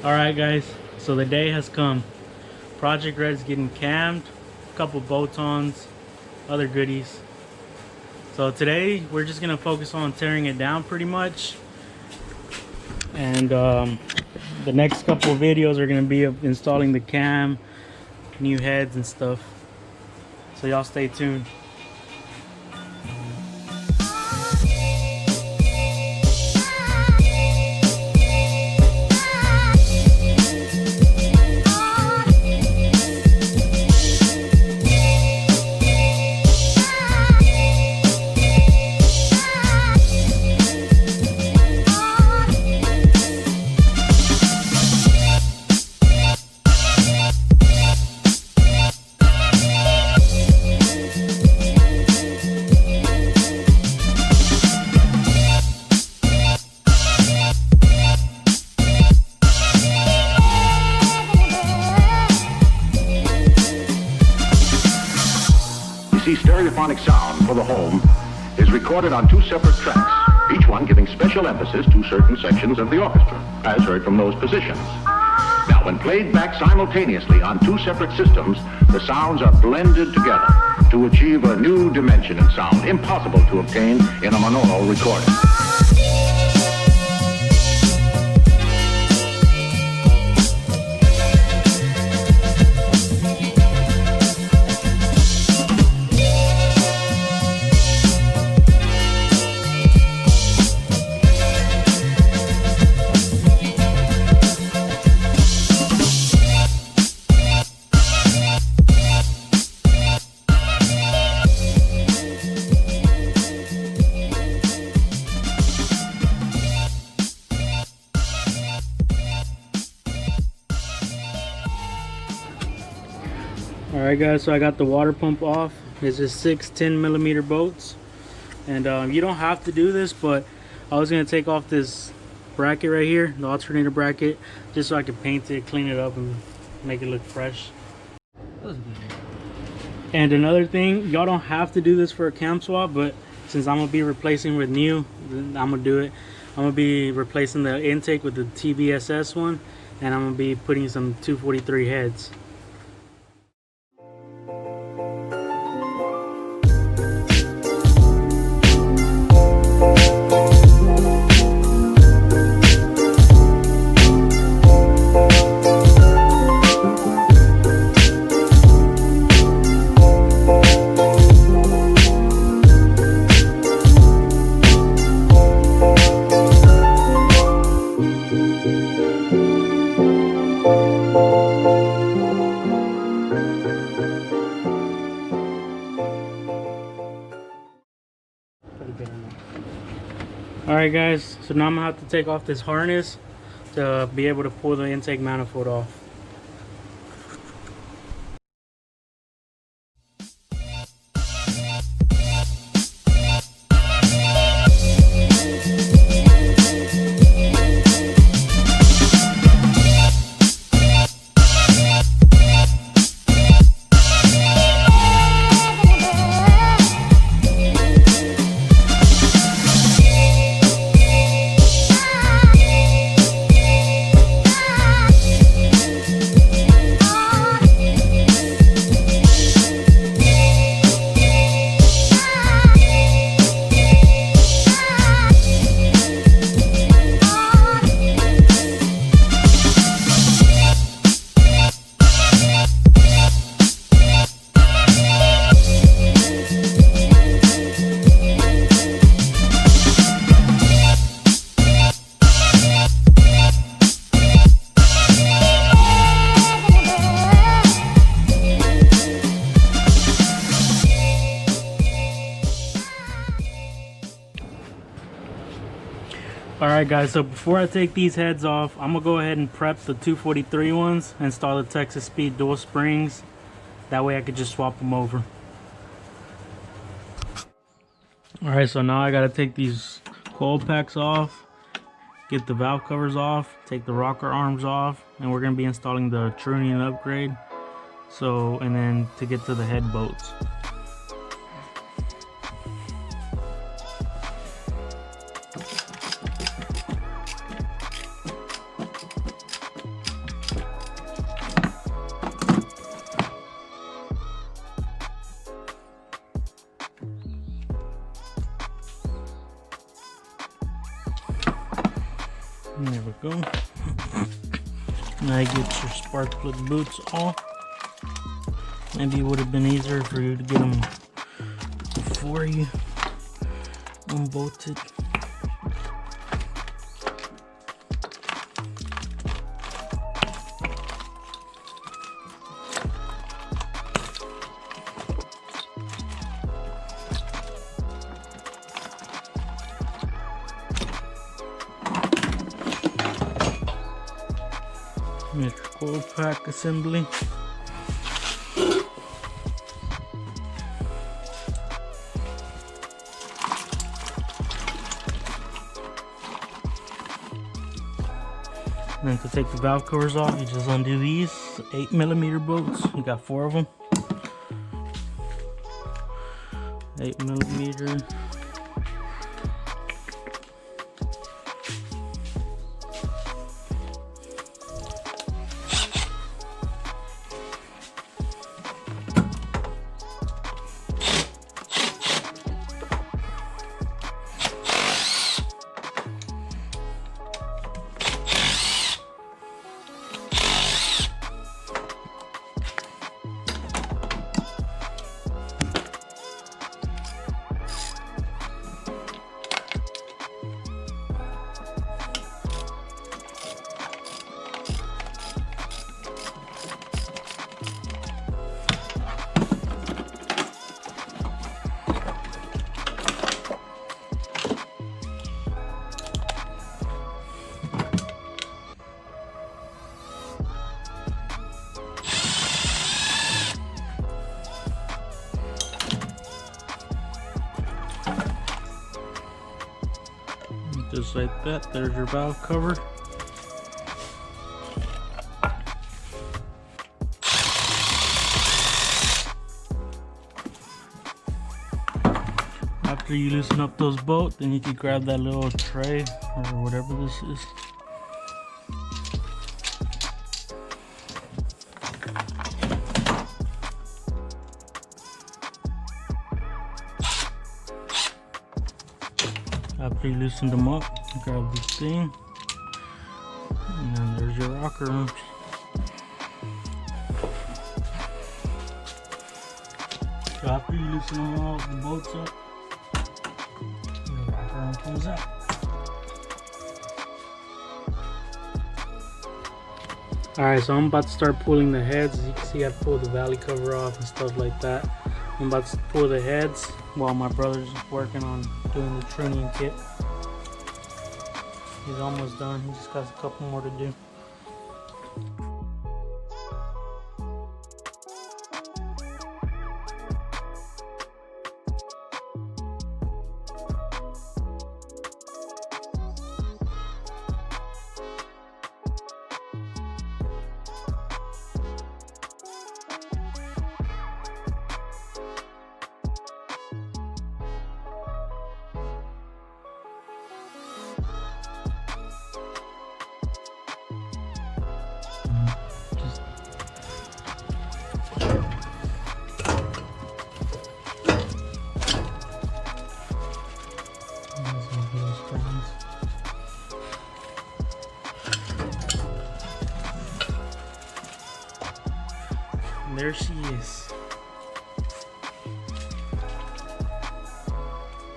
Alright guys, so the day has come. Project Red is getting cammed, a couple botons, other goodies. So today we're just gonna focus on tearing it down pretty much. And the next couple of videos are gonna be of installing the cam, new heads and stuff. So y'all stay tuned. Stereophonic sound for the home is recorded on two separate tracks, each one giving special emphasis to certain sections of the orchestra, as heard from those positions. Now, when played back simultaneously on two separate systems, the sounds are blended together to achieve a new dimension in sound, impossible to obtain in a monaural recording. Alright guys, so I got the water pump off. This is 6 10mm bolts, and you don't have to do this, but I was going to take off this bracket right here, the alternator bracket, just so I could paint it, clean it up, and make it look fresh. And another thing, y'all don't have to do this for a cam swap, but since I'm going to be replacing with new, I'm going to do it. I'm going to be replacing the intake with the TBSS one, and I'm going to be putting some 243 heads. Alright guys, so now I'm going to have to take off this harness to be able to pull the intake manifold off. Alright guys, so before I take these heads off, I'm going to go ahead and prep the 243 ones, install the Texas Speed dual springs. That way I could just swap them over. Alright, so now I got to take these coil packs off, get the valve covers off, take the rocker arms off, and we're going to be installing the Trunion upgrade. So, and then to get to the head bolts. There we go. Now you get your spark plug boots off. Maybe it would have been easier for you to get them before you unbolted. Here's your coil pack assembly. And then to take the valve covers off, you just undo these 8mm bolts. You got 4 of them. 8mm. Just like that, there's your valve cover. After you loosen up those bolts, then you can grab that little tray or whatever this is. After you loosen them up, grab this thing, and then there's your rocker arms. So after you loosen all the bolts up, your rocker arm comes out. Alright, so I'm about to start pulling the heads. As you can see, I pulled the valley cover off and stuff like that. I'm about to pull the heads while my brother's working on doing the tuning kit. He's almost done. He just got a couple more to do. There she is.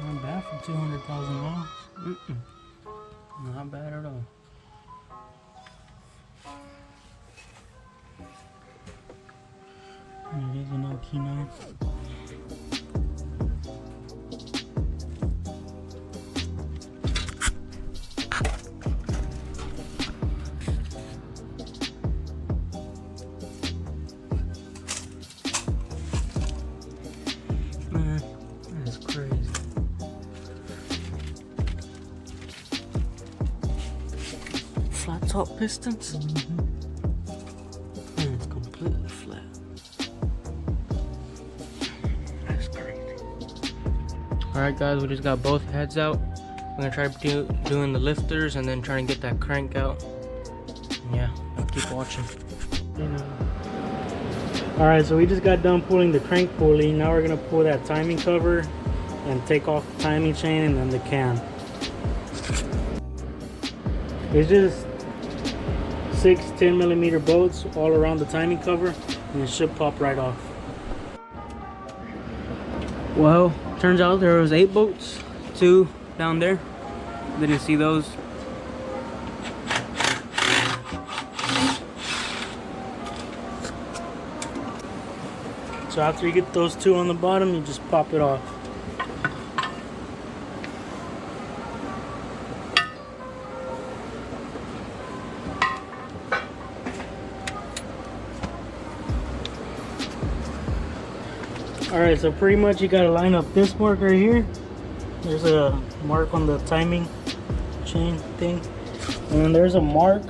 Not bad for 200,000 miles. Not bad at all. There is an key knife. Flat top pistons. And it's completely flat. That's crazy. Alright guys, we just got both heads out. I'm gonna try doing the lifters and then trying to get that crank out. And yeah, I'll keep watching. Alright, so we just got done pulling the crank pulley. Now we're gonna pull that timing cover and take off the timing chain and then the cam. It's just 6 10mm bolts all around the timing cover, and it should pop right off. Well, turns out there was 8 bolts, 2 down there. Didn't see those. So after you get those 2 on the bottom, you just pop it off. Alright, so pretty much you gotta line up this mark right here. There's a mark on the timing chain thing. And then there's a mark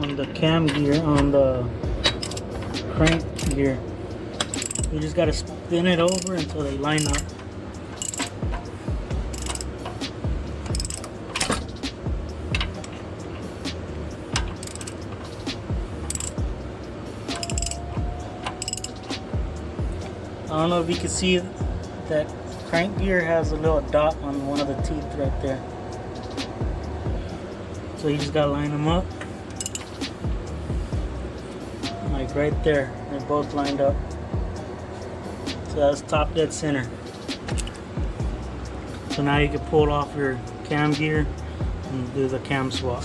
on the cam gear, on the crank gear. You just gotta spin it over until they line up. I don't know if you can see that crank gear has a little dot on one of the teeth right there. So you just gotta line them up. Like right there, they're both lined up. So that's top dead center. So now you can pull off your cam gear and do the cam swap.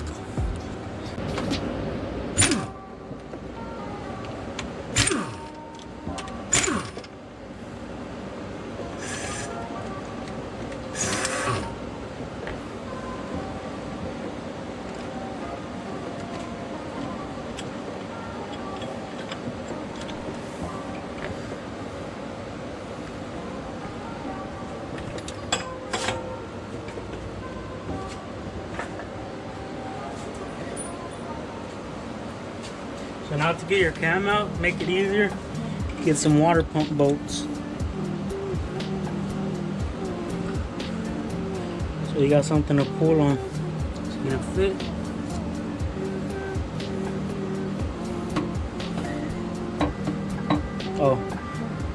So now to get your cam out, make it easier, get some water pump bolts. So you got something to pull on. It's gonna fit. Oh,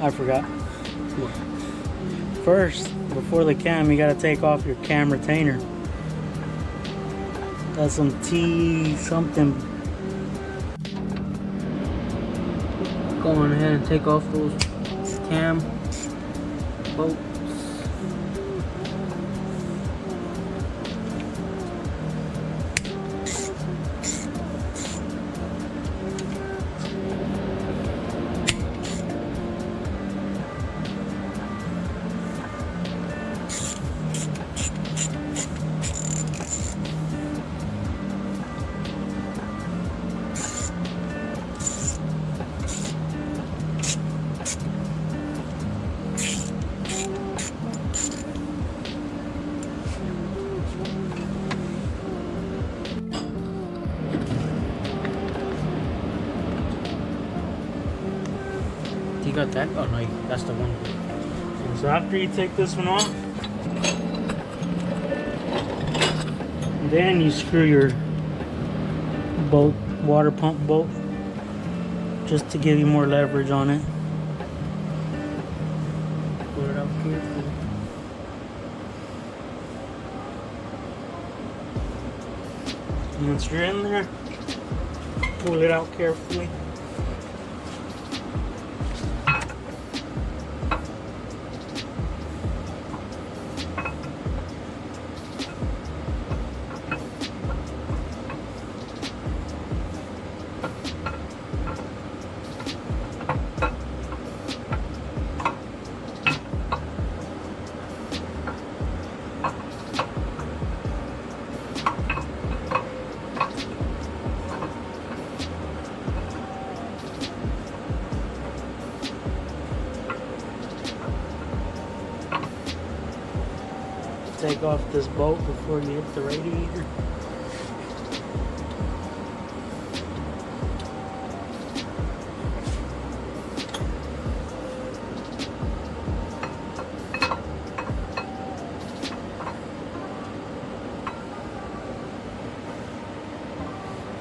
I forgot. First, before the cam, you gotta take off your cam retainer. That's some T something. Go on ahead and take off those cam bolts. You got that? Oh no, that's the one. So after you take this one off, then you screw your bolt, water pump bolt, just to give you more leverage on it. Pull it out carefully. And once you're in there, pull it out carefully. Take off this bolt before you hit the radiator.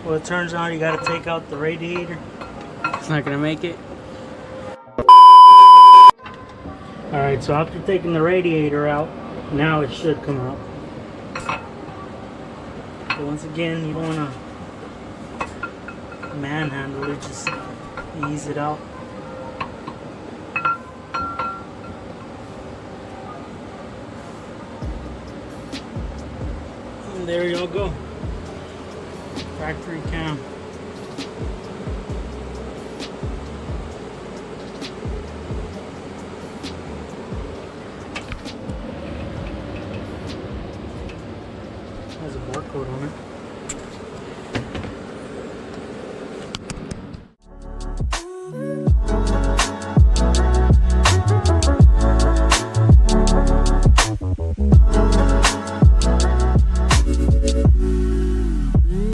Well, it turns out you gotta take out the radiator. It's not gonna make it. Alright, so after taking the radiator out, now it should come out. So once again, you don't want to manhandle it, just ease it out. And there y'all go. Factory cam. Has a barcode on it.